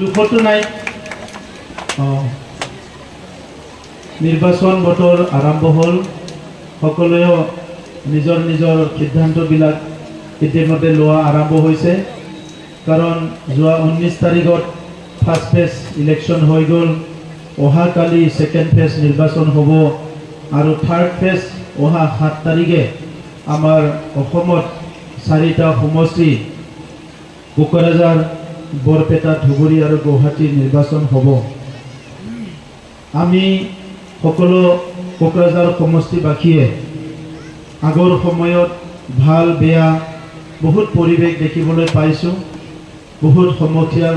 দুখতো নাই নিৰ্বাচন বতৰ আৰম্ভ হ'ল সকলোৱে নিজৰ নিজৰ সিদ্ধান্তবিলাক ইতিমধ্যে লোৱা আৰম্ভ হৈছে কাৰণ যোৱা 19 তাৰিখত ফাৰ্ষ্ট ফেজ ইলেকশ্যন হৈ গ'ল অহাকালি ছেকেণ্ড ফেজ নিৰ্বাচন হ'ব আৰু থাৰ্ড ফেজ অহা 7 তাৰিখে আমাৰ অসমত 4টা সমষ্টি কোকৰাঝাৰ বৰপেটা ধুবুৰী আৰু গুৱাহাটী নিৰ্বাচন হ'ব আমি সকলো কোকৰাঝাৰ সমষ্টিবাসীয়ে আগৰ সময়ত ভাল বেয়া বহুত পৰিৱেশ দেখিবলৈ পাইছোঁ বহুত সমস্যাৰ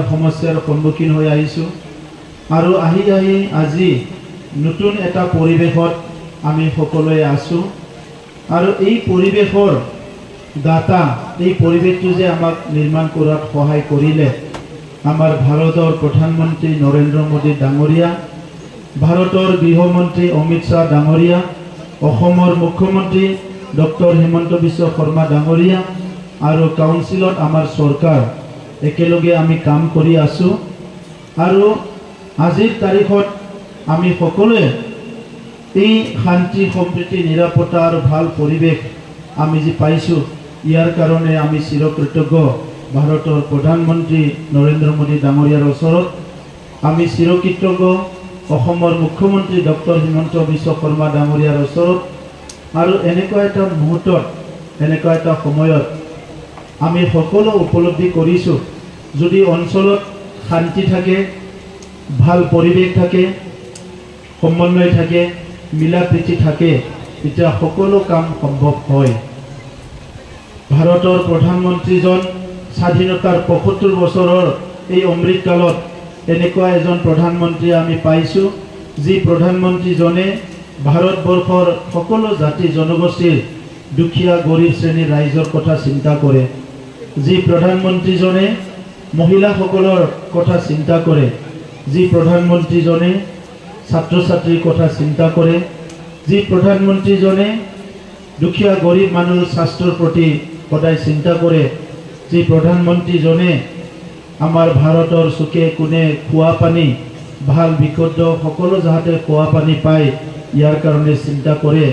সন্মুখীন হৈ আহিছোঁ আৰু আহি আজি নতুন এটা পৰিৱেশত আমি সকলোৱে আছোঁ আৰু এই পৰিৱেশৰ দাতা এই পৰিৱেশটো যে আমাক নিৰ্মাণ কৰাত সহায় কৰিলে আমাৰ ভাৰতৰ প্ৰধানমন্ত্ৰী নৰেন্দ্ৰ মোদী ডাঙৰীয়া ভাৰতৰ গৃহমন্ত্ৰী অমিত শাহ ডাঙৰীয়া অসমৰ মুখ্যমন্ত্ৰী ডক্টৰ হিমন্ত বিশ্ব শৰ্মা ডাঙৰীয়া আৰু কাউন্সিলত আমাৰ চৰকাৰ একেলগে আমি কাম কৰি আছোঁ আৰু আজিৰ তাৰিখত আমি সকলোৱে এই শান্তি সম্প্ৰীতি নিৰাপত্তা আৰু ভাল পৰিৱেশ আমি যে পাইছোঁ ইয়াৰ কাৰণে আমি চিৰকৃতজ্ঞ ভাৰতৰ প্ৰধানমন্ত্ৰী নৰেন্দ্ৰ মোদী ডাঙৰীয়াৰ ওচৰত আমি চিৰকৃতজ্ঞ অসমৰ মুখ্যমন্ত্ৰী ডক্টৰ হিমন্ত বিশ্ব শৰ্মা ডাঙৰীয়াৰ ওচৰত আৰু এনেকুৱা এটা মুহূৰ্তত এনেকুৱা এটা সময়ত আমি সকলো উপলব্ধি কৰিছোঁ যদি অঞ্চলত শান্তি থাকে ভাল পৰিৱেশ থাকে সমন্বয় থাকে মিলা প্ৰীতি থাকে তেতিয়া সকলো কাম সম্ভৱ হয় ভাৰতৰ প্ৰধানমন্ত্ৰীজন স্বাধীনতাৰ ৭৫ বছৰৰ এই অমৃতকালত এনেকুৱা এজন প্ৰধানমন্ত্ৰী আমি পাইছোঁ যি প্ৰধানমন্ত্ৰীজনে ভাৰতবৰ্ষৰ সকলো জাতি জনগোষ্ঠীৰ দুখীয়া গৰীব শ্ৰেণীৰ ৰাইজৰ কথা চিন্তা কৰে যি প্ৰধানমন্ত্ৰীজনে মহিলাসকলৰ কথা চিন্তা কৰে যি প্ৰধানমন্ত্ৰীজনে ছাত্ৰ ছাত্ৰীৰ কথা চিন্তা কৰে যি প্ৰধানমন্ত্ৰীজনে দুখীয়া গৰীব মানুহৰ স্বাস্থ্যৰ প্ৰতি সদায় চিন্তা কৰে যি প্ৰধানমন্ত্ৰীজনে আমাৰ ভাৰতৰ চুকে কোণে খোৱা পানী ভাল বিশুদ্ধ সকলো যাতে খোৱা পানী পায় ইয়াৰ কাৰণে চিন্তা কৰে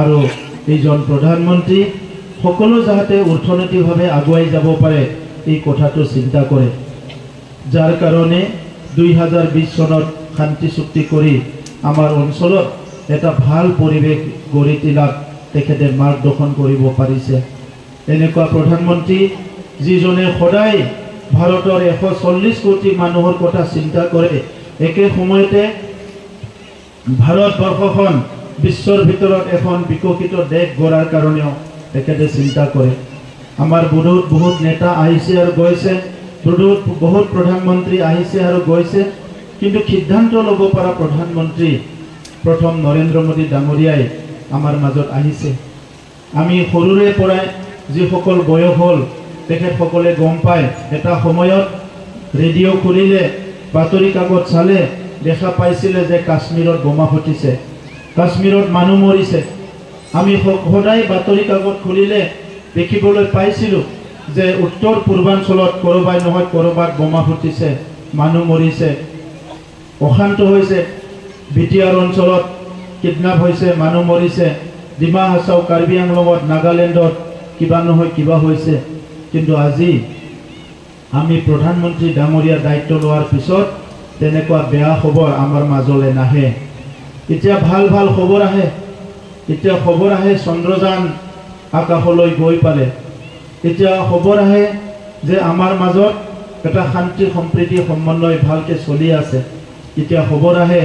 আৰু এইজন প্ৰধানমন্ত্ৰী সকলো যাতে অৰ্থনৈতিকভাৱে আগুৱাই যাব পাৰে এই কথাটো চিন্তা কৰে যাৰ কাৰণে 2020 চনত শান্তি চুক্তি কৰি আমাৰ অঞ্চলত এটা ভাল পৰিৱেশ গঢ়ি তোলাত তেখেতে মাৰ্গদৰ্শন কৰিব পাৰিছে এনেকুৱা প্ৰধানমন্ত্ৰী যিজনে সদায় ভাৰতৰ 140 কোটি মানুহৰ কথা চিন্তা কৰে একে সময়তে ভাৰতবৰ্ষখন বিশ্বৰ ভিতৰত এখন বিকশিত দেশ গঢ়াৰ কাৰণেও তেখেতে চিন্তা কৰে আমাৰ বহুত নেতা আহিছে আৰু গৈছে বহুত প্ৰধানমন্ত্ৰী আহিছে আৰু গৈছে কিন্তু সিদ্ধান্ত ল'ব পৰা প্ৰধানমন্ত্ৰী প্ৰথম নৰেন্দ্ৰ মোদী ডাঙৰীয়াই আমাৰ মাজত আহিছে আমি সৰুৰে পৰাই যিসকল বয়স হ'ল তেখেতসকলে গম পায় এটা সময়ত ৰেডিঅ' খুলিলে বাতৰি কাকত চালে দেখা পাইছিলে যে কাশ্মীৰত বোমা ফুটিছে কাশ্মীৰত মানুহ মৰিছে আমি সদায় বাতৰি কাকত খুলিলে দেখিবলৈ পাইছিলোঁ যে উত্তৰ পূৰ্বাঞ্চলত ক'ৰবাত নহয় ক'ৰবাত বোমা ফুটিছে মানুহ মৰিছে অশান্ত হৈছে বিটিআৰ অঞ্চলত কিডনাপ হৈছে মানুহ মৰিছে ডিমা হাছাও কাৰ্বি আংলঙত নাগালেণ্ডত কিবা নহয় কিবা হৈছে কিন্তু আজি আমি প্ৰধানমন্ত্ৰী ডাঙৰীয়াৰ দায়িত্ব লোৱাৰ পিছত তেনেকুৱা বেয়া খবৰ আমাৰ মাজলৈ নাহে এতিয়া ভাল খবৰ আহে এতিয়া খবৰ আহে চন্দ্ৰযান আকাশলৈ গৈ পালে এতিয়া খবৰ আহে যে আমাৰ মাজত এটা শান্তি সম্প্ৰীতি সমন্বয় ভালকৈ চলি আছে এতিয়া খবৰ আহে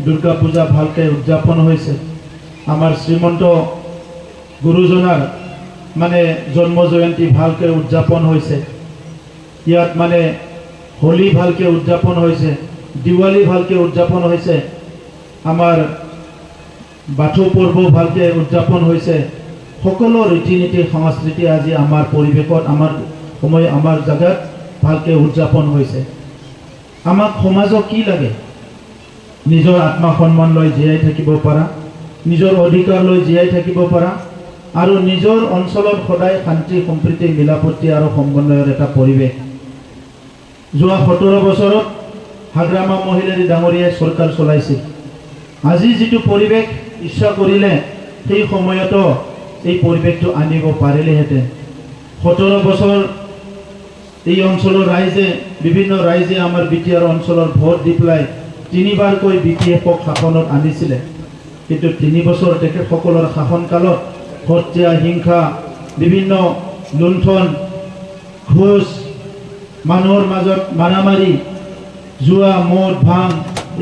দুৰ্গা পূজা ভালকৈ উদযাপন হৈছে আমাৰ শ্ৰীমন্ত গুৰুজনাৰ মানে জন্ম জয়ন্তী ভালকৈ উদযাপন হৈছে ইয়াত মানে হোলী ভালকৈ উদযাপন হৈছে দিৱালী ভালকৈ উদযাপন হৈছে আমাৰ বাথৌ পৰ্ব ভালকৈ উদযাপন হৈছে সকলো ৰীতি নীতি সংস্কৃতি আজি আমাৰ পৰিৱেশত আমাৰ জাগাত ভালকৈ উদযাপন হৈছে আমাক সমাজক কি লাগে নিজৰ আত্মসন্মান লৈ জীয়াই থাকিব পৰা নিজৰ অধিকাৰ লৈ জীয়াই থাকিব পৰা আৰু নিজৰ অঞ্চলত সদায় শান্তি সম্প্ৰীতি মিলাপ্ৰীতি আৰু সমন্বয়ৰ এটা পৰিৱেশ যোৱা 17 বছৰত হাগ্ৰামা মহিলাৰী ডাঙৰীয়াই চৰকাৰ চলাইছিল। আজি যিটো পৰিৱেশ ইচ্ছা কৰিলে সেই সময়তো এই পৰিৱেশটো আনিব পাৰিলেহেঁতেন। 17 বছৰ এই অঞ্চলৰ ৰাইজে বিভিন্ন ৰাইজে আমাৰ বিটিআৰ অঞ্চলৰ ভোট দি পেলাই 3বাৰকৈ BPF-ক শাসনত আনিছিলে। কিন্তু 3 বছৰ তেখেতসকলৰ শাসনকালত হত্যা, হিংসা, বিভিন্ন লুণ্ঠন, ঘোষ, মানুহৰ মাজত মাৰামাৰি, জুৱা, মদ, ভাং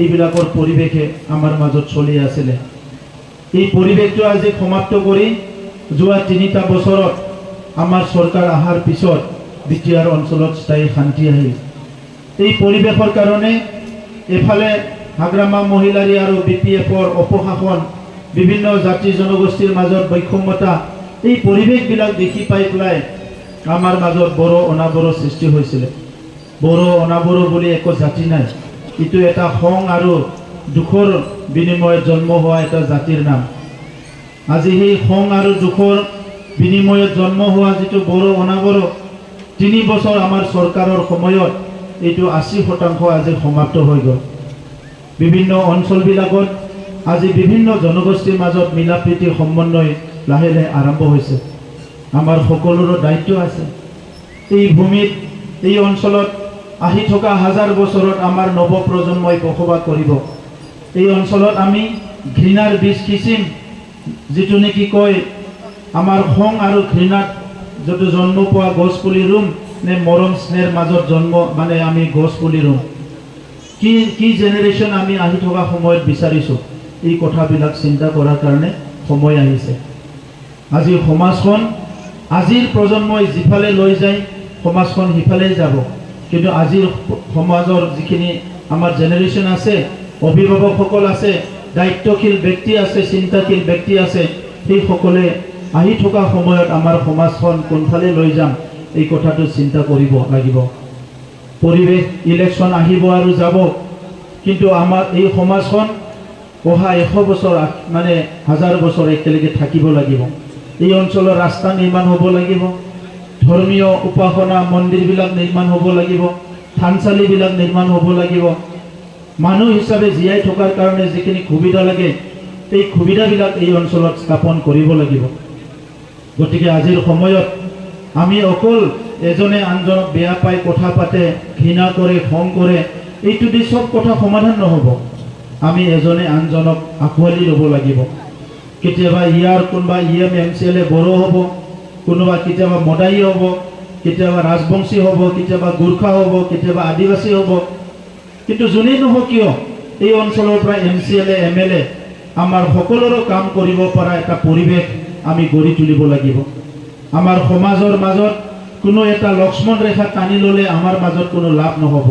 এইবিলাকৰ পৰিৱেশে আমাৰ মাজত চলি আছিলে। এই পৰিৱেশটো আজি সমাপ্ত কৰি যোৱা 3টা বছৰত আমাৰ চৰকাৰ অহাৰ পিছত বিটিআৰ অঞ্চলত স্থায়ী শান্তি আহিল। এই পৰিৱেশৰ কাৰণে এফালে হাগ্ৰামা মহিলাৰী আৰু BPF-ৰ অপশাসন, বিভিন্ন জাতি জনগোষ্ঠীৰ মাজত বৈষম্যতা, এই পৰিৱেশবিলাক দেখি পাই পেলাই আমাৰ মাজত বড়ো অনাবড়ো সৃষ্টি হৈছিলে। বড়ো অনাবড়ো বুলি একো জাতি নাই, এইটো এটা খং আৰু দুখৰ বিনিময়ত জন্ম হোৱা এটা জাতিৰ নাম। আজি সেই খং আৰু দুখৰ বিনিময়ত জন্ম হোৱা যিটো বড়ো অনাবড়ো 3 বছৰ আমাৰ চৰকাৰৰ সময়ত এইটো 80% আজি সমাপ্ত হৈ গ'ল। বিভিন্ন অঞ্চলবিলাকত আজি বিভিন্ন জনগোষ্ঠীৰ মাজত মিলা প্ৰীতি সমন্বয় লাহে লাহে আৰম্ভ হৈছে। আমাৰ সকলোৰে দায়িত্ব আছে। এই ভূমিত, এই অঞ্চলত আহি থকা হাজাৰ বছৰত আমাৰ নৱপ্ৰজন্মই বসবাস কৰিব। এই অঞ্চলত আমি ঘৃণাৰ বীজ সিঁচিম, যিটো নেকি কয় আমাৰ খং আৰু ঘৃণাত য'ত জন্ম পোৱা গছ পুলি ৰুম নে মৰম স্নেহৰ মাজত জন্ম মানে আমি গছ পুলি ৰুম। কি জেনেৰেশ্যন আমি আহি থকা সময়ত বিচাৰিছোঁ, এই কথাবিলাক চিন্তা কৰাৰ কাৰণে সময় আহিছে। আজি সমাজখন, আজিৰ প্ৰজন্মই যিফালে লৈ যায় সমাজখন সিফালেই যাব। কিন্তু আজিৰ সমাজৰ যিখিনি আমাৰ জেনেৰেশ্যন আছে, অভিভাৱকসকল আছে, দায়িত্বশীল ব্যক্তি আছে, চিন্তাশীল ব্যক্তি আছে, সেইসকলে আহি থকা সময়ত আমাৰ সমাজখন কোনফালে লৈ যাম এই কথাটো চিন্তা কৰিব লাগিব। পৰিৱেশ ইলেকশ্যন আহিব আৰু যাব, কিন্তু আমাৰ এই সমাজখন অহা 100 বছৰ মানে 1000 বছৰ একেলগে থাকিব লাগিব। এই অঞ্চলৰ ৰাস্তা নিৰ্মাণ হ'ব লাগিব, ধৰ্মীয় উপাসনা মন্দিৰবিলাক নিৰ্মাণ হ'ব লাগিব, থানচালিবিলাক নিৰ্মাণ হ'ব লাগিব। মানুহ হিচাপে জীয়াই থকাৰ কাৰণে যিখিনি সুবিধা লাগে এই সুবিধাবিলাক এই অঞ্চলত স্থাপন কৰিব লাগিব। গতিকে আজিৰ সময়ত আমি অকল এজনে আনজনক বেয়া পাই কথা পাতে, ঘৃণা কৰে, খং কৰে, এইটো দি চব কথা সমাধান নহ'ব। আমি এজনে আনজনক আঁকোৱালি ল'ব লাগিব। কেতিয়াবা ইয়াৰ কোনোবা MCLA বড়ো হ'ব, কোনোবা কেতিয়াবা মদায়ী হ'ব, কেতিয়াবা ৰাজবংশী হ'ব, কেতিয়াবা গোৰ্খা হ'ব, কেতিয়াবা আদিবাসী হ'ব। কিন্তু যোনেই নহওক কিয় এই অঞ্চলৰ পৰা MCLA MLA আমাৰ সকলোৰে কাম কৰিব পৰা এটা পৰিৱেশ আমি গঢ়ি তুলিব লাগিব। আমাৰ সমাজৰ মাজত কোনো এটা লক্ষ্মণ ৰেখা টানি ল'লে আমাৰ মাজত কোনো লাভ নহ'ব।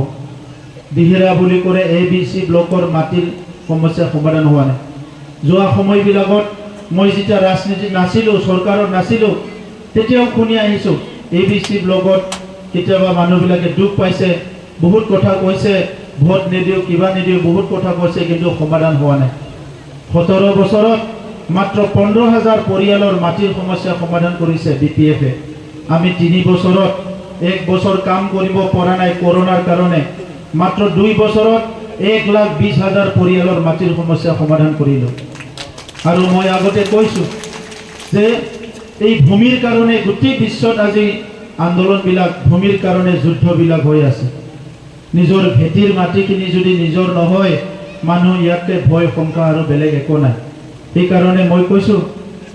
দিহেৰা বুলি কৰে ABC ব্লকৰ মাটিৰ সমস্যা সমাধান হোৱা নাই। যোৱা সময়বিলাকত মই যেতিয়া ৰাজনীতিত নাছিলোঁ, চৰকাৰত নাছিলোঁ, তেতিয়াও শুনি আহিছোঁ ABC ব্লকত কেতিয়াবা মানুহবিলাকে দুখ পাইছে, বহুত কথা কৈছে, ভোট নিদিওঁ, কিবা নিদিওঁ, বহুত কথা কৈছে, কিন্তু সমাধান হোৱা নাই। 17 বছৰত মাত্ৰ 15,000 পৰিয়ালৰ মাটিৰ সমস্যা সমাধান কৰিছে BPF-এ। আমি 3 বছৰত 1 বছৰ কাম কৰিব পৰা নাই কৰোনাৰ কাৰণে। মাত্ৰ 2 বছৰত 1,20,000 পৰিয়ালৰ মাটিৰ সমস্যা সমাধান কৰিলোঁ। আৰু মই আগতে কৈছোঁ যে এই ভূমিৰ কাৰণে গোটেই বিশ্বত আজি আন্দোলনবিলাক, ভূমিৰ কাৰণে যুদ্ধবিলাক হৈ আছে। নিজৰ ভেটিৰ মাটিখিনি যদি নিজৰ নহয়, মানুহ ইয়াতে ভয় শংকা আৰু বেলেগ একো নাই। সেইকাৰণে মই কৈছোঁ,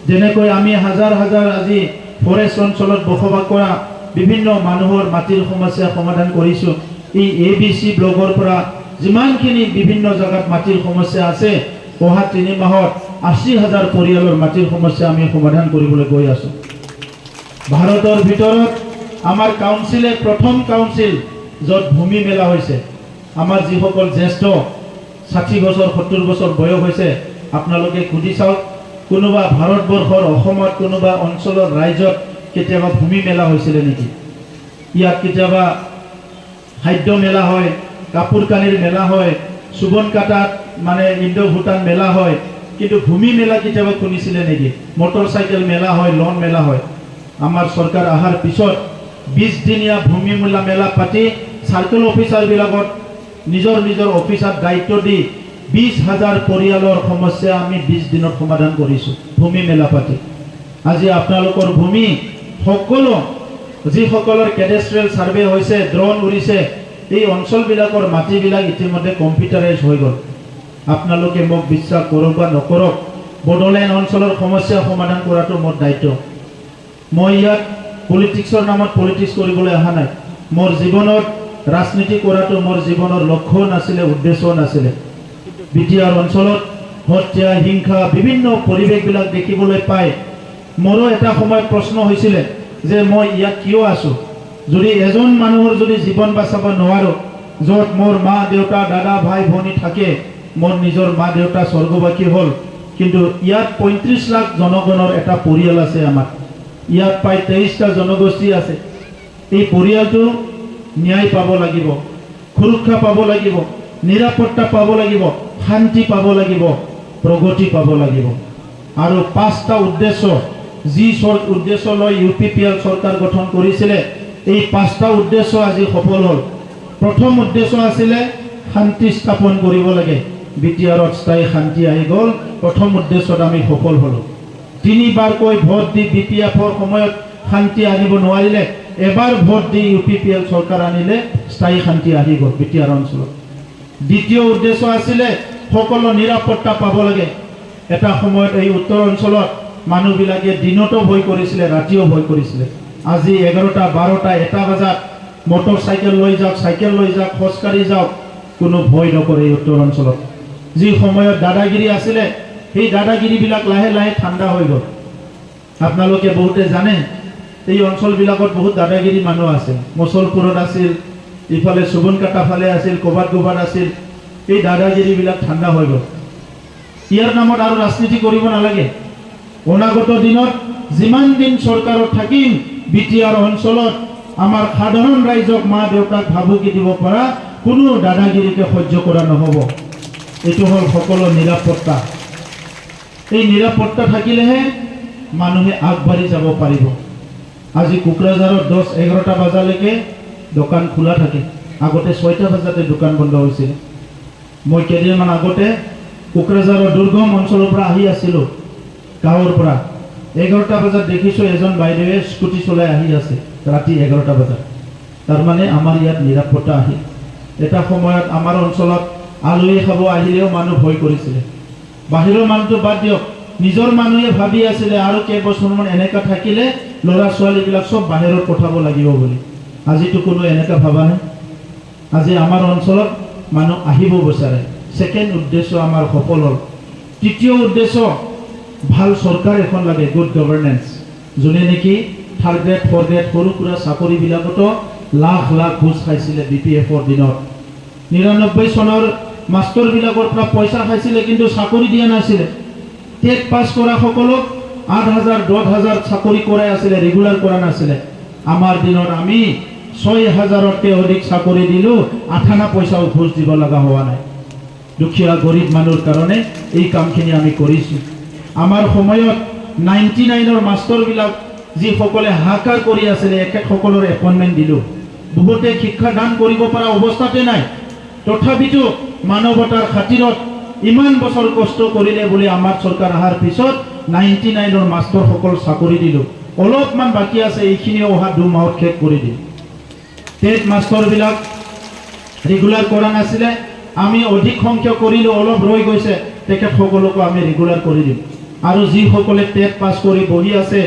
যেনেকৈ আমি হাজাৰ হাজাৰ আজি ফৰেষ্ট অঞ্চলত বসবাস কৰা বিভিন্ন মানুহৰ মাটিৰ সমস্যা সমাধান কৰিছোঁ, এই ABC ব্লকৰ পৰা যিমানখিনি বিভিন্ন জেগাত মাটিৰ সমস্যা আছে, অহা 3 মাহত 80,000 পৰিয়ালৰ মাটিৰ সমস্যা আমি সমাধান কৰিবলৈ গৈ আছোঁ। ভাৰতৰ ভিতৰত আমাৰ কাউন্সিলে প্ৰথম কাউন্সিল য'ত ভূমি মেলা হৈছে। আমাৰ যিসকল জ্যেষ্ঠ 60 বছৰ 70 বছৰ বয়স হৈছে, আপোনালোকে সুধি চাওক, কোনোবা ভাৰতবৰ্ষৰ অসমত কোনোবা অঞ্চলৰ ৰাইজত কেতিয়াবা ভূমি মেলা হৈছিলে নেকি? ইয়াত কেতিয়াবা খাদ্য মেলা হয়, কাপোৰ কানিৰ মেলা হয়, চুবন কাটাত মানে ইণ্ডো ভূটান মেলা হয়, কিন্তু ভূমি মেলা কেতিয়াবা শুনিছিলে নেকি? মটৰচাইকেল মেলা হয়, লন মেলা হয়। আমাৰ চৰকাৰ অহাৰ পিছত 20 দিনীয়া ভূমি মেলা পাতি সাৰ্কেল অফিসাৰবিলাকত নিজৰ নিজৰ অফিচত দায়িত্ব দি 20,000 পৰিয়ালৰ সমস্যা আমি 20 দিনত সমাধান কৰিছোঁ ভূমি মেলা পাতি। আজি আপোনালোকৰ ভূমি সকলো যিসকলৰ কেডেষ্ট্ৰিয়েল সাৰ্ভে হৈছে, ড্ৰোন উৰিছে, এই অঞ্চলবিলাকৰ মাটিবিলাক ইতিমধ্যে কম্পিউটাৰাইজ হৈ গ'ল। আপোনালোকে মোক বিশ্বাস কৰক বা নকৰক, বড়োলেণ্ড অঞ্চলৰ সমস্যা সমাধান কৰাটো মোৰ দায়িত্ব। মই ইয়াত পলিটিক্সৰ নামত পলিটিক্স কৰিবলৈ অহা নাই। মোৰ জীৱনত ৰাজনীতি কৰাটো মোৰ জীৱনৰ লক্ষ্য নাছিলে, উদ্দেশ্য নাছিলে। বিটিআৰ অঞ্চলত হত্যা, হিংসা, বিভিন্ন পৰিৱেশবিলাক দেখিবলৈ পাই মোৰো এটা সময়ত প্ৰশ্ন হৈছিলে যে মই ইয়াত কিয় আছোঁ। যদি এজন মানুহৰ যদি জীৱন বাচাব নোৱাৰোঁ, য'ত মোৰ মা দেউতা, দাদা ভাই ভনী থাকে, মোৰ নিজৰ মা দেউতা স্বৰ্গবাসী হ'ল, কিন্তু ইয়াত 35 লাখ জনগণৰ এটা পৰিয়াল আছে। আমাৰ ইয়াত প্ৰায় 23টা জনগোষ্ঠী আছে। এই পৰিয়ালটো ন্যায় পাব লাগিব, সুৰক্ষা পাব লাগিব, নিৰাপত্তা পাব লাগিব, শান্তি পাব লাগিব, প্ৰগতি পাব লাগিব। আৰু 5টা উদ্দেশ্য, যি উদ্দেশ্য লৈ UPPL চৰকাৰ গঠন কৰিছিলে, এই 5টা উদ্দেশ্য আজি সফল হ'ল। প্ৰথম উদ্দেশ্য আছিলে শান্তি স্থাপন কৰিব লাগে। বিটিআৰত স্থায়ী শান্তি আহি গ'ল। প্ৰথম উদ্দেশ্যত আমি সফল হ'লোঁ। 3বাৰকৈ ভোট দি BPFৰ সময়ত শান্তি আনিব নোৱাৰিলে, এবাৰ ভোট দি UPPL চৰকাৰ আনিলে স্থায়ী শান্তি আহি গ'ল বিটিআৰ অঞ্চলত। দ্বিতীয় উদ্দেশ্য আছিলে সকলো নিৰাপত্তা পাব লাগে। এটা সময়ত এই উত্তৰ অঞ্চলত মানুহবিলাকে দিনতো ভয় কৰিছিলে, ৰাতিও ভয় কৰিছিলে। আজি 11টা, 12টা, 1টা বজাত মটৰ চাইকেল লৈ যাওক, চাইকেল লৈ যাওক, খোজকাঢ়ি যাওক, কোনো ভয় নকৰে এই উত্তৰ অঞ্চলত। যি সময়ত দাদাগিৰি আছিলে, সেই দাদাগিৰিবিলাক লাহে লাহে ঠাণ্ডা হৈ গ'ল। আপোনালোকে বহুতে জানে এই অঞ্চলবিলাকত বহুত দাদাগিৰি মানুহ আছে। মচলপুৰত আছিল, ইফালে সুবনকাটা ফালে আছিল, ক'ৰবাত আছিল। এই দাদাগিৰিবিলাক ঠাণ্ডা হৈ গ'ল। ইয়াৰ নামত আৰু ৰাজনীতি কৰিব নালাগে। অনাগত দিনত যিমান দিন চৰকাৰত থাকিম, বিটিআৰ অঞ্চলত আমাৰ সাধাৰণ ৰাইজক, মা দেউতাক ভাবুকি দিব পৰা কোনো দাদাগিৰিকে সহ্য কৰা নহ'ব। এইটো হ'ল সকলো নিৰাপত্তা। এই নিৰাপত্তা থাকিলেহে মানুহে আগবাঢ়ি যাব পাৰিব। আজি কোকৰাঝাৰত 10-11টা বজালৈকে দোকান খোলা থাকে। আগতে 6টা বজাতে দোকান বন্ধ হৈছিল। মই কেইদিনমান আগতে কোকৰাঝাৰৰ দুৰ্গম অঞ্চলৰ পৰা আহি আছিলোঁ, গাঁৱৰ পৰা। 11টা বজাত দেখিছোঁ এজন বাইদেৱে স্কুটি চলাই আহি আছে, ৰাতি 11টা বজাত। তাৰমানে আমাৰ ইয়াত নিৰাপত্তা আহিল। এটা সময়ত আমাৰ অঞ্চলত আলহী খাব আহিলেও মানুহ ভয় কৰিছিলে। বাহিৰৰ মানুহটো বাদ দিয়ক, নিজৰ মানুহে ভাবি আছিলে আৰু কেইবছৰমান এনেকুৱা থাকিলে ল'ৰা ছোৱালীবিলাক চব বাহিৰত পঠাব লাগিব বুলি। আজিতো কোনো এনেকুৱা ভাবা নাই। আজি আমাৰ অঞ্চলত মানুহ আহিব বিচাৰে। ছেকেণ্ড উদ্দেশ্য আমাৰ সফল হ'ল। তৃতীয় উদ্দেশ্য, ভাল চৰকাৰ এখন লাগে, গুড গভৰ্নেন্স। যোনে নেকি 3rd গ্ৰেড 4th গ্ৰেড সৰু সুৰা চাকৰিবিলাকতো লাখ লাখ ঘোষ খাইছিলে BPFৰ দিনত। 99 চনৰ মাষ্টৰবিলাকৰ পৰা পইচা খাইছিলে, কিন্তু চাকৰি দিয়া নাছিলে। টেট পাছ কৰা সকলক 8,000 10,000 চাকৰি কৰাই আছিলে, ৰেগুলাৰ কৰা নাছিলে। আমাৰ দিনত আমি 6,000তকৈ অধিক চাকৰি দিলোঁ, 8 আনা পইচাও ঘোষ দিব লগা হোৱা নাই। দুখীয়া গৰীব মানুহৰ কাৰণে এই কামখিনি আমি কৰিছোঁ। আমাৰ সময়ত 99ৰ মাষ্টৰবিলাক যিসকলে হাহাকাৰ কৰি আছিলে, এখেতসকলৰ এপইণ্টমেণ্ট দিলোঁ। বহুতে শিক্ষাদান কৰিব পৰা অৱস্থাতে নাই, তথাপিতো মানৱতাৰ খাতিৰত ইমান বছৰ কষ্ট কৰিলে বুলি আমাৰ চৰকাৰ অহাৰ পিছত 99ৰ মাষ্টৰসকল চাকৰি দিলোঁ। অলপমান বাকী আছে, এইখিনিও অহা 2 মাহত শেষ কৰি দিম। টেট মাষ্টৰবিলাক ৰেগুলাৰ কৰা নাছিলে, আমি অধিক সংখ্যক কৰিলোঁ, অলপ ৰৈ গৈছে, তেখেতসকলকো আমি ৰেগুলাৰ কৰি দিম। আৰু যিসকলে টেট পাছ কৰি বহি আছে,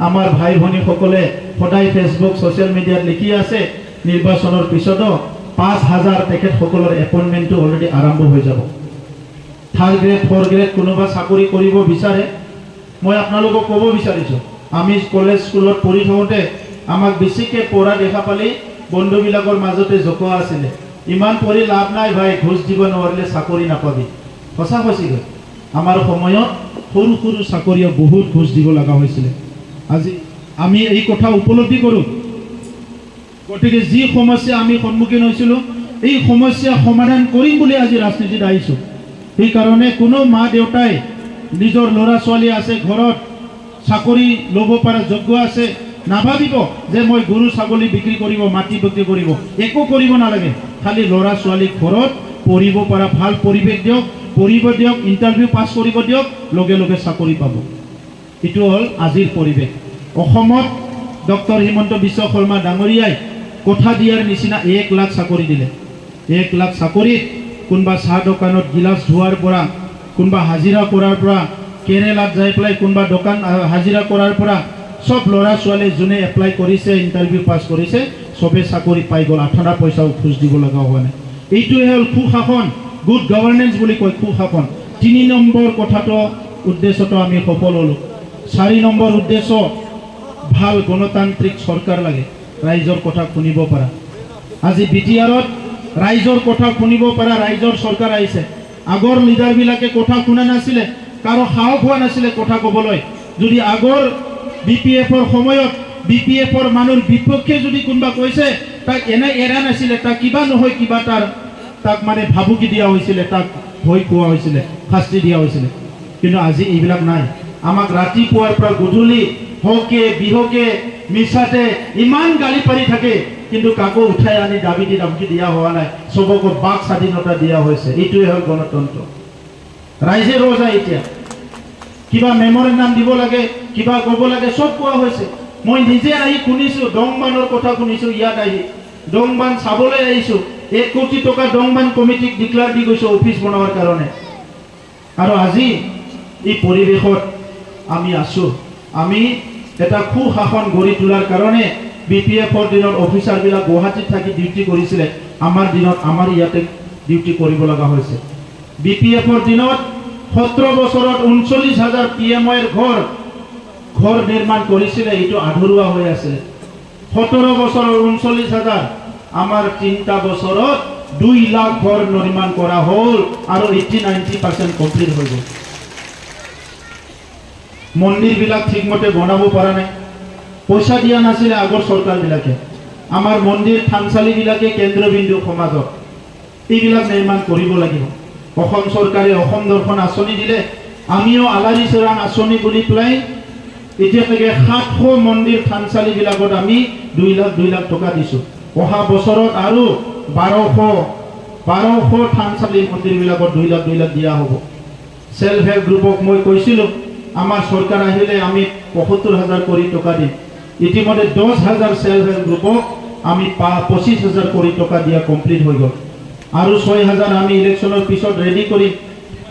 আমাৰ ভাই ভনীসকলে সদায় ফেচবুক ছ'চিয়েল মিডিয়াত লিখি আছে, নিৰ্বাচনৰ পিছতো 5,000 তেখেতসকলৰ এপইণ্টমেণ্টটো অলৰেডি আৰম্ভ হৈ যাব। 3rd গ্ৰেড 4th গ্ৰেড কোনোবা চাকৰি কৰিব বিচাৰে, মই আপোনালোকক ক'ব বিচাৰিছোঁ, আমি কলেজ স্কুলত পঢ়ি থাকোঁতে আমাক বেছিকৈ পঢ়া দেখা পালে বন্ধুবিলাকৰ মাজতে জোকোৱা আছিলে, ইমান পঢ়ি লাভ নাই ভাই, ঘোষ দিব নোৱাৰিলে চাকৰি নাপাবি। সঁচা কৈছিলোঁ। আমাৰ সময়ত সৰু সৰু চাকৰিও বহুত ঘোষ দিব লগা হৈছিলে। আজি আমি এই কথা উপলব্ধি কৰোঁ। গতিকে যি সমস্যা আমি সন্মুখীন হৈছিলোঁ, এই সমস্যা সমাধান কৰিম বুলি আজি ৰাজনীতিত আহিছোঁ। সেইকাৰণে কোনো মা দেউতাই নিজৰ ল'ৰা ছোৱালী আছে ঘৰত, চাকৰি ল'ব পৰা যোগ্য আছে, নাভাবিব যে মই গৰু ছাগলী বিক্ৰী কৰিব, মাটি বিক্ৰী কৰিব, একো কৰিব নালাগে। খালি ল'ৰা ছোৱালীক ঘৰত পঢ়িব পৰা ভাল পৰিৱেশ দিয়ক, পঢ়িব দিয়ক, ইণ্টাৰভিউ পাছ কৰিব দিয়ক, লগে লগে চাকৰি পাব। এইটো হ'ল আজিৰ পৰিৱেশ। অসমত ডক্টৰ হিমন্ত বিশ্ব শৰ্মা ডাঙৰীয়াই কথা দিয়াৰ নিচিনা 1 লাখ চাকৰি দিলে। 1 লাখ চাকৰিত কোনোবা চাহ দোকানত গিলাচ ধোৱাৰ পৰা, কোনোবা হাজিৰা কৰাৰ পৰা, কেৰেলাত যাই পেলাই কোনোবা দোকান হাজিৰা কৰাৰ পৰা, সব ল'ৰা ছোৱালী যোনে এপ্লাই কৰিছে, ইণ্টাৰভিউ পাছ কৰিছে, চবে চাকৰি পাই গ'ল। 18 পইচাও খোজ দিব লগা হোৱা নাই। এইটোৱে হ'ল সুশাসন, গুড গভৰ্নেন্স বুলি কয়, সুশাসন। 3 নম্বৰ কথাটো উদ্দেশ্যটো আমি সফল হ'লোঁ। 4 নম্বৰ উদ্দেশ্য, ভাল গণতান্ত্ৰিক চৰকাৰ লাগে, ৰাইজৰ কথা শুনিব পৰা। আজি বিটিআৰত ৰাইজৰ কথা শুনিব পৰা ৰাইজৰ চৰকাৰ আহিছে। আগৰ লিডাৰবিলাকে কথা শুনা নাছিলে, কাৰো সাহস হোৱা নাছিলে কথা ক'বলৈ। যদি আগৰ BPFৰ সময়ত BPFৰ মানুহৰ বিপক্ষে যদি কোনোবা কৈছে, তাক এনে এৰা নাছিলে, তাক কিবা নহয় কিবা তাক মানে ভাবুকি দিয়া হৈছিলে, তাক ভয় খোৱা হৈছিলে, শাস্তি দিয়া হৈছিলে। কিন্তু আজি এইবিলাক নাই। আমাক ৰাতিপুৱাৰ পৰা গধূলি হকে বিহকে মিছাতে ইমান গালি পাৰি থাকে, কিন্তু কাকো উঠাই আনি দাবী দি ধমকি দিয়া হোৱা নাই। চবকে বাক স্বাধীনতা দিয়া হৈছে। এইটোৱে হ'ল গণতন্ত্ৰ। ৰাইজে ৰজা এতিয়া কিবা মেমৰেণ্ডাম দিব লাগে, কিবা ক'ব লাগে, চব কোৱা হৈছে। মই নিজে আহি শুনিছোঁ, ডংবানৰ কথা শুনিছোঁ। ইয়াত আহি ডংবান চাবলৈ আহিছোঁ। 1 কোটি টকা ডংবান কমিটিক ডিক্লাৰ দি গৈছোঁ অফিচ বনোৱাৰ কাৰণে। আৰু আজি এই পৰিৱেশত আমি আছোঁ। আমি এটা সুশাসন গঢ়ি তোলাৰ কাৰণে BPFৰ দিনত অফিচাৰবিলাক গুৱাহাটীত থাকি ডিউটি কৰিছিলে। আমাৰ দিনত আমাৰ ইয়াতে ডিউটি কৰিব লগা হৈছে। BPFৰ দিনত 17 বছৰত 39,000 PMৰ ঘৰ নিৰ্মাণ কৰিছিলে। এইটো আধৰুৱা হৈ আছিলে। 17 বছৰৰ 39,000, আমাৰ 3টা বছৰত 2 লাখ ঘৰ নিৰ্মাণ কৰা হ'ল আৰু 80-90% কমপ্লিট হৈ গ'ল। মন্দিৰবিলাক ঠিকমতে বনাব পৰা নাই, পইচা দিয়া নাছিলে আগৰ চৰকাৰবিলাকে। আমাৰ মন্দিৰ থানচালিবিলাকে কেন্দ্ৰবিন্দু সমাজত, এইবিলাক নিৰ্মাণ কৰিব লাগিব। অসম চৰকাৰে অসম দৰ্শন আঁচনি দিলে, আমিও আলাৰী চৰাং আঁচনি বুলি পেলাই এতিয়ালৈকে 700 মন্দিৰ থানচালিবিলাকত আমি 2 লাখ টকা দিছোঁ। অহা বছৰত আৰু 1200 থানচালি মন্দিৰবিলাকত 2 লাখ দিয়া হ'ব। সেল্ফ হেল্প গ্ৰুপক মই কৈছিলোঁ, আমাৰ চৰকাৰ আহিলে আমি 75,000 কোটি টকা দিম। ইতিমধ্যে 10,000 সেল্ফ হেল্প গ্ৰুপক আমি 25,000 কোটি টকা দিয়া কমপ্লিট হৈ গ'ল। আৰু 6,000 আমি ইলেকশ্যনৰ পিছত ৰেডি কৰিম।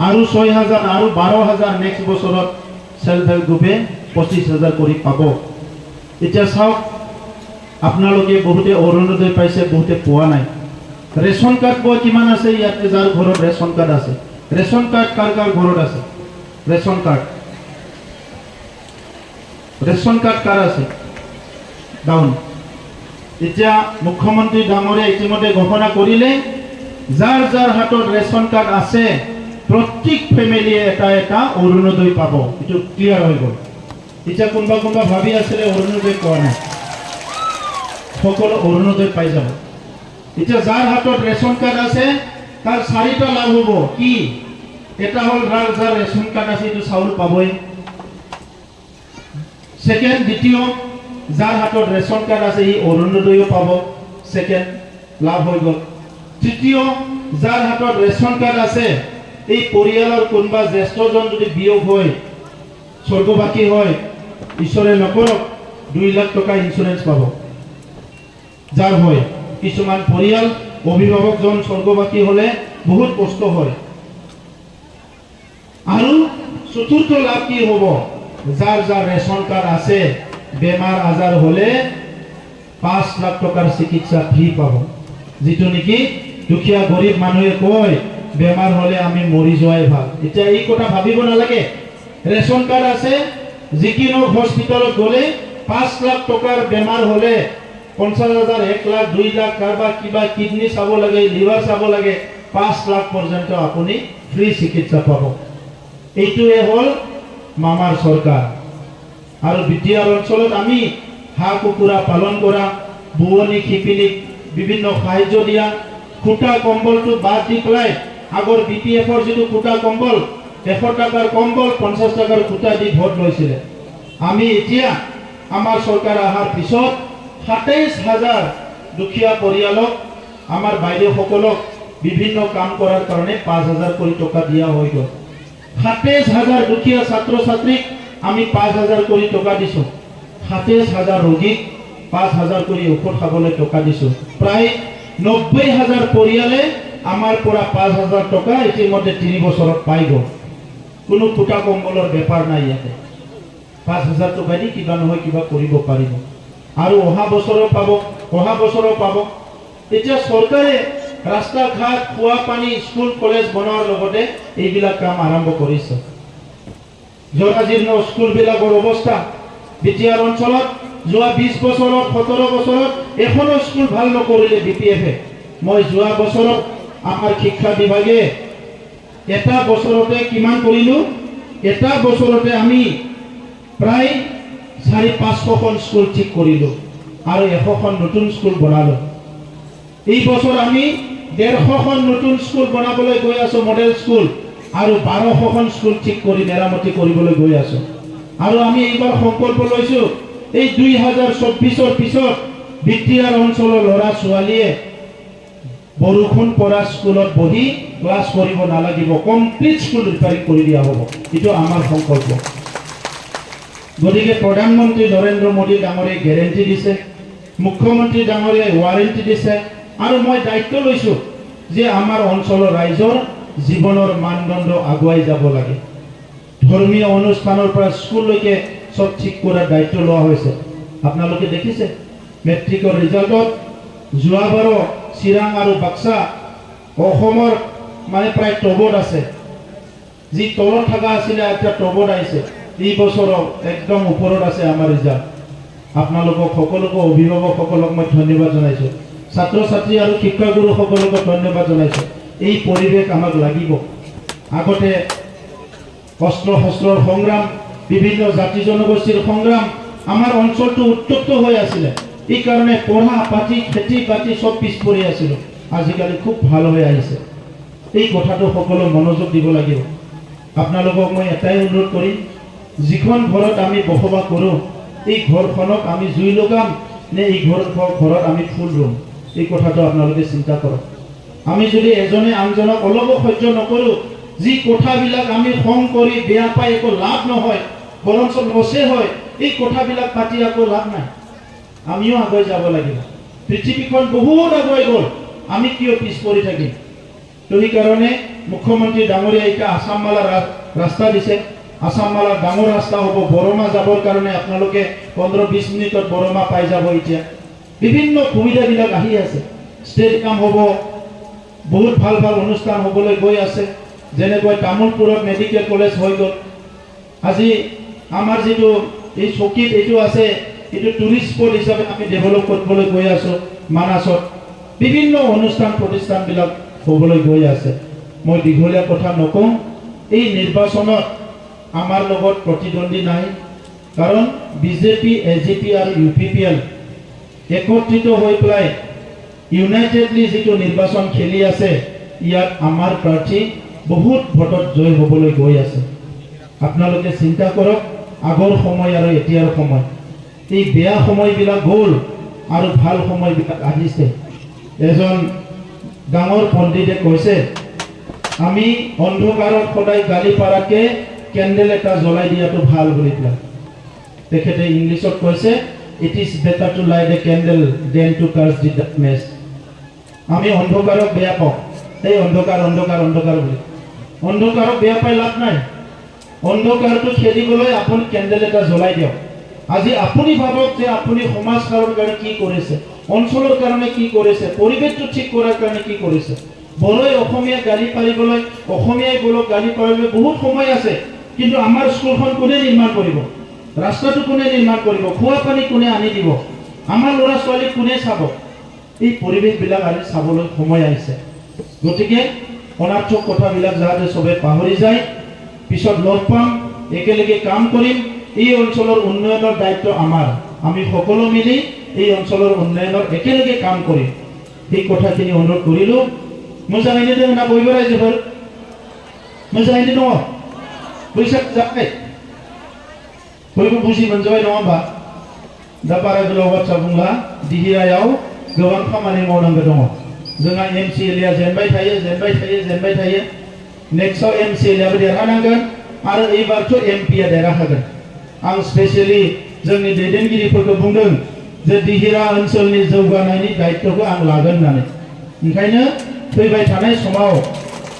আৰু 6,000 আৰু 12,000 নেক্সট বছৰত সেল্ফ হেল্প গ্ৰুপে 25,000 কোটি পাব। এতিয়া চাওক, আপোনালোকে বহুতে অৰুণোদয় পাইছে, বহুতে পোৱা নাই। ৰেচন কাৰ্ড পোৱা কিমান আছে ইয়াতে? যাৰ ঘৰত ৰেচন কাৰ্ড আছে, ৰেচন কাৰ্ড কাৰ ঘৰত আছে? ৰেচন কাৰ্ড কাৰ আছে? ডাউন। এতিয়া মুখ্যমন্ত্ৰী ডাঙৰীয়া ইতিমধ্যে ঘোষণা কৰিলে, যাৰ যাৰ হাতত ৰেচন কাৰ্ড আছে প্ৰত্যেক ফেমিলিয়ে এটা অৰুণোদয় পাব। এইটো ক্লিয়াৰ হৈ গ'ল। এতিয়া কোনোবা ভাবি আছিলে অৰুণোদয় পোৱা নাই, সকলো অৰুণোদয় পাই যাব। এতিয়া যাৰ হাতত ৰেচন কাৰ্ড আছে তাৰ 4টা লাভ হ'ব। কি? এটা হ'ল যাৰ ৰেচন কাৰ্ড আছে এইটো চাউল পাবই। সেকেন্ড, দ্বিতীয়, যাৰ হাতত ৰেচন কাৰ্ড আছে ই অৰুণোদয়ও পাব। সেকেন্ড লাভ হৈ গ'ল। তৃতীয়, যাৰ হাতত ৰেচন কাৰ্ড আছে এই পৰিয়ালৰ কোনোবা জ্যেষ্ঠজন যদি বিয়োগ হয়, স্বৰ্গবাসী হয়, ঈশ্বৰে নকৰক, 2 লাখ টকা ইঞ্চুৰেঞ্চ পাব। যাৰ হয়, কিছুমান পৰিয়াল অভিভাৱকজন স্বৰ্গবাসী হ'লে বহুত কষ্ট হয়। আৰু চতুৰ্থ লাভ কি হ'ব? যাৰ ৰেচন কাৰ্ড আছে বেমাৰ আজাৰ হ'লে 5 লাখ টকাৰ চিকিৎসা ফ্ৰী পাব। যিটো নেকি দুখীয়া গৰীব মানুহে কয় বেমাৰ হ'লে আমি মৰি যোৱাই ভাল। এতিয়া এই কথা ভাবিব নালাগে। ৰেচন কাৰ্ড আছে, যিকোনো হস্পিটেলত গ'লে 5 লাখ টকাৰ বেমাৰ হ'লে 50,000, 1 লাখ, 2 লাখ, কাৰোবাৰ কিবা কিডনি চাব লাগে, লিভাৰ চাব লাগে, 5 লাখ পৰ্যন্ত আপুনি ফ্ৰী চিকিৎসা পাব। এইটোৱে হ'ল মামাৰ চৰকাৰ। আৰু BTR অঞ্চলত আমি হাঁহ কুকুৰা পালন কৰা, বোৱনী শিপিনীক বিভিন্ন সাহায্য দিয়া, খুটা কম্বলটো বাদ দি পেলাই আগৰ BPFৰ যিটো খুটা কম্বল 100 টকাৰ কম্বল 50 টকাৰ খুটা দি ভোট লৈছিলে। আমি এতিয়া আমাৰ চৰকাৰ অহাৰ পিছত ২৭,০০০ দুখীয়া পৰিয়ালক আমাৰ বাইদেউসকলক বিভিন্ন কাম কৰাৰ কাৰণে ৫,০০০ কৰি টকা দিয়া হৈ গ'ল। ২৭,০০০ দুখীয়া ছাত্ৰ ছাত্ৰীক আমি ৫,০০০ কৰি টকা দিছোঁ। ২৭,০০০ ৰোগীক ৫,০০০ কৰি ঔষধ খাবলৈ টকা দিছোঁ। প্ৰায় ৯০,০০০ পৰিয়ালে আমাৰ পৰা ৫,০০০ টকা ইতিমধ্যে ৩ বছৰত পাই গ'ল। কোনো ফুটা কম্বলৰ বেপাৰ নাই ইয়াতে। ৫,০০০ টকা দি কিবা নহয় কিবা কৰিব পাৰিব আৰু অহা বছৰো পাব। এতিয়া চৰকাৰে ৰাস্তা ঘাট, খোৱা পানী, স্কুল কলেজ বনোৱাৰ লগতে এইবিলাক কাম আৰম্ভ কৰিছে। জৰাজীৰ্ণ স্কুলবিলাকৰ অৱস্থা বিটিআৰ অঞ্চলত যোৱা ২০ বছৰত ১৭ বছৰত এখনো স্কুল ভাল নকৰিলে BPF-এ। মই যোৱা বছৰত আমাৰ শিক্ষা বিভাগে এটা বছৰতে কিমান কৰিলোঁ, এটা বছৰতে আমি প্ৰায় ৪০০-৫০০খন স্কুল ঠিক কৰিলোঁ আৰু ১০০খন নতুন স্কুল বনালোঁ। এই বছৰ আমি ১৫০খন নতুন স্কুল বনাবলৈ গৈ আছোঁ, মডেল স্কুল, আৰু ১২০০খন স্কুল ঠিক কৰি মেৰামতি কৰিবলৈ গৈ আছোঁ। আৰু আমি এইবাৰ সংকল্প লৈছোঁ, এই ২০২৪-ৰ পিছত বিটিআৰ অঞ্চলৰ ল'ৰা ছোৱালীয়ে বৰষুণ পৰা স্কুলত বহি ক্লাছ কৰিব নালাগিব, কমপ্লিট স্কুল ৰিপেয়াৰিং কৰি দিয়া হ'ব। এইটো আমাৰ সংকল্প। গতিকে প্ৰধানমন্ত্ৰী নৰেন্দ্ৰ মোদী ডাঙৰীয়াই গেৰেণ্টি দিছে, মুখ্যমন্ত্ৰী ডাঙৰীয়াই ৱাৰেণ্টি দিছে, আৰু মই দায়িত্ব লৈছোঁ যে আমাৰ অঞ্চলৰ ৰাইজৰ জীৱনৰ মানদণ্ড আগুৱাই যাব লাগে। ধৰ্মীয় অনুষ্ঠানৰ পৰা স্কুললৈকে সব ঠিক কৰাৰ দায়িত্ব লোৱা হৈছে। আপোনালোকে দেখিছে মেট্ৰিকৰ ৰিজাল্টত যোৱাবাৰ চিৰাং আৰু বাক্সা অসমৰ মানে প্ৰায় টপত আছে। যি তলত থকা আছিলে এতিয়া টপত আহিছে। এই বছৰ একদম ওপৰত আছে আমাৰ ৰিজাল্ট। আপোনালোকক সকলোকে, অভিভাৱকসকলক মই ধন্যবাদ জনাইছোঁ। ছাত্ৰ ছাত্ৰী আৰু শিক্ষাগুৰুসকলকো ধন্যবাদ জনাইছোঁ। এই পৰিৱেশ আমাক লাগিব। আগতে অস্ত্ৰ শস্ত্ৰৰ সংগ্ৰাম, বিভিন্ন জাতি জনগোষ্ঠীৰ সংগ্ৰাম, আমাৰ অঞ্চলটো উত্তপ্ত হৈ আছিলে। এই কাৰণে পঢ়া পাতি, খেতি বাতি সব পিছ পৰি আছিলোঁ। আজিকালি খুব ভাল হৈ আহিছে। এই কথাটো সকলো মনোযোগ দিব লাগিব। আপোনালোকক মই এটাই অনুৰোধ কৰিম, যিখন ঘৰত আমি বসবাস কৰোঁ, এই ঘৰখনক আমি জুই লগাম নে এই ঘৰত আমি ফুল ৰুম, এই কথাটো আপোনালোকে চিন্তা কৰক। আমি যদি এজনে আনজনক অলপো সহ্য নকৰোঁ, যি কথাবিলাক আমি খং কৰি বেয়া পাই একো লাভ নহয়, বৰঞ্চ লছে হয়, এই কথাবিলাক পাতি আকৌ লাভ নাই। আমিও আগুৱাই যাব লাগিব। পৃথিৱীখন বহুত আগুৱাই গ'ল, আমি কিয় পিছ পৰি থাকিম? তো সেইকাৰণে মুখ্যমন্ত্ৰী ডাঙৰীয়াই এতিয়া আসাম মালা ৰাস্তা দিছে। আসাম মালা ডাঙৰ ৰাস্তা হ'ব। বৰমা যাবৰ কাৰণে আপোনালোকে ১৫-২০ মিনিটত বৰমা পাই যাব। এতিয়া বিভিন্ন সুবিধাবিলাক আহি আছে। ষ্টেডিয়াম হ'ব, বহুত ভাল ভাল অনুষ্ঠান হ'বলৈ গৈ আছে। যেনেকৈ তামোলপুৰত মেডিকেল কলেজ হৈ গ'ল। আজি আমাৰ যিটো এই চকীত এইটো আছে, এইটো টুৰিষ্ট স্পট হিচাপে আমি ডেভেলপ কৰিবলৈ গৈ আছোঁ। মানাছত বিভিন্ন অনুষ্ঠান প্ৰতিষ্ঠানবিলাক হ'বলৈ গৈ আছে। মই দীঘলীয়া কথা নকওঁ। এই নিৰ্বাচনত আমাৰ লগত প্ৰতিদ্বন্দ্বী নাই, কাৰণ বিজেপি, এজিপি আৰু UPPL একত্ৰিত হৈ পেলাই ইউনাইটেডলি যিটো নিৰ্বাচন খেলি আছে, ইয়াত আমাৰ প্ৰাৰ্থী বহুত ভোটত জয় হ'বলৈ গৈ আছে। আপোনালোকে চিন্তা কৰক, আগৰ সময় আৰু এতিয়াৰ সময়, এই বেয়া সময়বিলাক গ'ল আৰু ভাল সময়বিলাক আহিছে। এজন ডাঙৰ পণ্ডিতে কৈছে, আমি অন্ধকাৰত সদায় গালি পাৰাকে কেণ্ডেল এটা জ্বলাই দিয়াটো ভাল বুলি পেলাই। তেখেতে ইংলিছত কৈছে, it is better to light a candle than to curse the darkness. আমি অন্ধকাৰক বেয়া পাওঁ, এই অন্ধকাৰ অন্ধকাৰ অন্ধকাৰ বুলি। অন্ধকাৰক বেয়া পাই লাভ নাই। অন্ধকাৰটো খেদিবলৈ আপুনি কেণ্ডেল এটা জ্বলাই দিয়ক। আজি আপুনি ভাবক যে আপুনি সমাজখনৰ কাৰণে কি কৰিছে, অঞ্চলৰ কাৰণে কি কৰিছে, পৰিৱেশটো ঠিক কৰাৰ কাৰণে কি কৰিছে। বৰৈ অসমীয়া গালি পাৰিবলৈ, অসমীয়াই বলক গালি পাৰিবলৈ বহুত সময় আছে, কিন্তু আমাৰ স্কুলখন কোনে নিৰ্মাণ কৰিব? ৰাস্তাটো কোনে নিৰ্মাণ কৰিব? খোৱা পানী কোনে আনি দিব? আমাৰ ল'ৰা ছোৱালীক কোনে চাব? এই পৰিৱেশবিলাক আজি চাবলৈ সময় আহিছে। গতিকে অনাৰ্থক কথাবিলাক যাতে চবে পাহৰি যায়, পিছত লগ পাম, একেলগে কাম কৰিম। এই অঞ্চলৰ উন্নয়নৰ দায়িত্ব আমাৰ। আমি সকলো মিলি এই অঞ্চলৰ উন্নয়নৰ একেলগে কাম কৰিম। এই কথাখিনি অনুৰোধ কৰিলোঁ। मोजाङैनो दङ ना बयबो रायजोफोर? मोजाङैनो दङ? बैसाग जाबाय? बयबो बुजि मोनजोबबाय नङा होमबा? दा बारा गोलाव बाथ्रा बुंला दिहिरायाव गोबां खामानि मावनांगौ दङ जोंहा MCLA आ जेनबाय थायो नेक्स्टआव MCLA आबो देरहानांगोन आरो एबारथ' MP आ देरहागोन आं स्पेशली जोंनि दैदेनगिरिफोरखौ बुंदों जे दिहिरा ओनसोलनि जौगानायनि दायित्वखौ आं लागोन होननानै ओंखायनो फैबाय थानाय समाव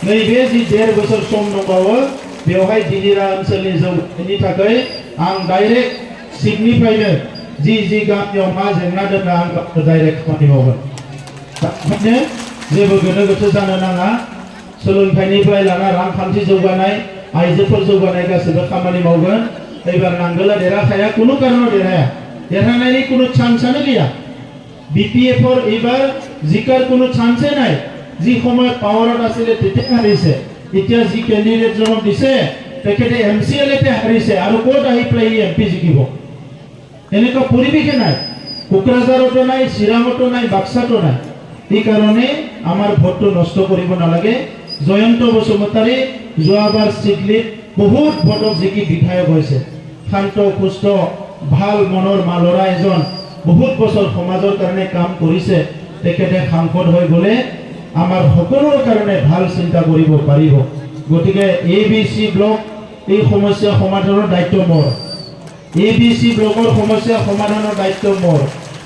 नैबे जि 1.5 बोसोर सम दंबावो बेवहाय दिहिरा ओनसोलनि जौगानायनि थाखाय आं डाइरेक्ट सिगनिफ्रायनो जि गामियाव मा जेंना दङ आं डाइरेक्ट खामानि मावगोन ओंखायनो जेबो गोनो गोथो जानो नाङा सोलोंथाइनिफ्राय लाना रांखान्थि जौगानाय आइजोफोर जौगानाय गासैबो खामानि मावगोन एबार नांगोला देरहाखाया कुनु कारणाव देरहाया देरहानायनि कुनु चान्सआनो गैया BPF एबार जिकार कुनु चान्सए নাই যি সময়ত পাৱাৰত আছিল তেতিয়া হাৰিছে এতিয়া যি ক্যান্ডিডেট জনক দিছে তেখেতে MCLA তে হাৰিছে আৰু কোট আহি প্লাই MP জিকিব এনেকুৱা পৰিবেশে নাই কোকৰাঝাৰতো নাই চিৰাঙতো নাই বাক্সাতো নাই এই কাৰণে আমাৰ ভোটটো নষ্ট কৰিব নালাগে জয়ন্ত বসুমতাৰী যোৱাবাৰ সিডলিত বহুত ভোটত জিকি বিধায়ক হৈছে শান্ত সুস্থ ভাল মনৰ মালৰা এজন বহুত বছৰ সমাজৰ কাৰণে কাম কৰিছে তেখেতে সাংসদ হৈ গলে আমাৰ সকলোৰ কাৰণে ভাল চিন্তা কৰিব পাৰিব গতিকে ABC ব্লক এই সমস্যা সমাধানৰ দায়িত্ব মোৰ ABC ব্লকৰ সমস্যা সমাধানৰ দায়িত্ব মোৰ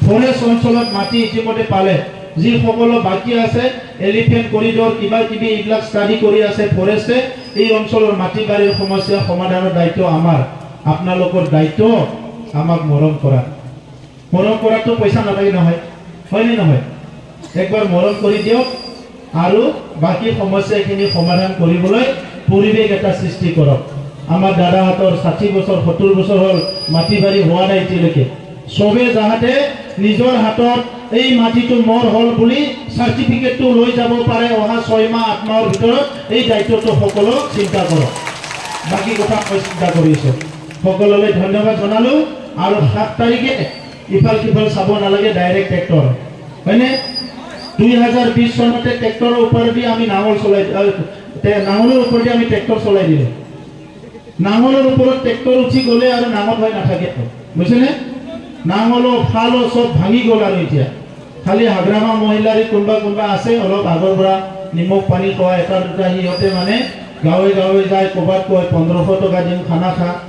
ফৰেষ্ট অঞ্চলত মাটি ইতিমধ্যে পালে যি সকলো বাকি আছে এলিফেন্ট কৰিডৰ কিবা কিবি এইবিলাক ষ্টাডি কৰি আছে ফৰেষ্টে এই অঞ্চলৰ মাটি বাৰীৰ সমস্যা সমাধানৰ দায়িত্ব আমাৰ আপোনালোকৰ দায়িত্ব আমাক মৰম কৰাটো পইচা নালাগে নহয় হয়নে নহয় একবাৰ মৰম কৰি দিয়ক আৰু বাকি সমস্যাখিনি সমাধান কৰিবলৈ পৰিৱেশ এটা সৃষ্টি কৰক আমাৰ দাদাহঁতৰ 60 বছৰ 70 বছৰ হল মাটি বাৰী হোৱা নাই এতিয়ালৈকে সবে যাহাতে নিজৰ হাতত এই মাটিটো মোৰ হল বুলি সাৰ্টিফিকেটটো লৈ যাব পাৰে অহা 6 মাহ 8 মাহৰ ভিতৰত এই দায়িত্বটো সকলো চিন্তা কৰক বাকি কথা মই চিন্তা কৰিছো সকলোলৈ ধন্যবাদ জনালো আৰু 7 তাৰিখে ইফাল কিফাল চাব নালাগে ডাইৰেক্ট ট্ৰেক্টৰ হয়নে 2020 চনতে ট্ৰেক্টৰৰ ওপৰেদি আমি নাঙল চলাই নাঙলৰ ওপৰেদি আমি ট্ৰেক্টৰ চলাই দিলো নাঙলৰ ওপৰত ট্ৰেক্টৰ উঠি গলে আৰু নাঙল হৈ নাথাকে বুজিছেনে নাঙলো ফালো সব ভাঙি গল আৰু এতিয়া খালি হাগ্ৰামা মহিলাৰী কোনবা আছে অলপ আগৰ পৰা নিমখ পানী খোৱা এটা দুটা হিহঁতে মানে গাঁৱে গাঁৱে যায় ক'বাত কয় 1500 টকা দিম খানা খা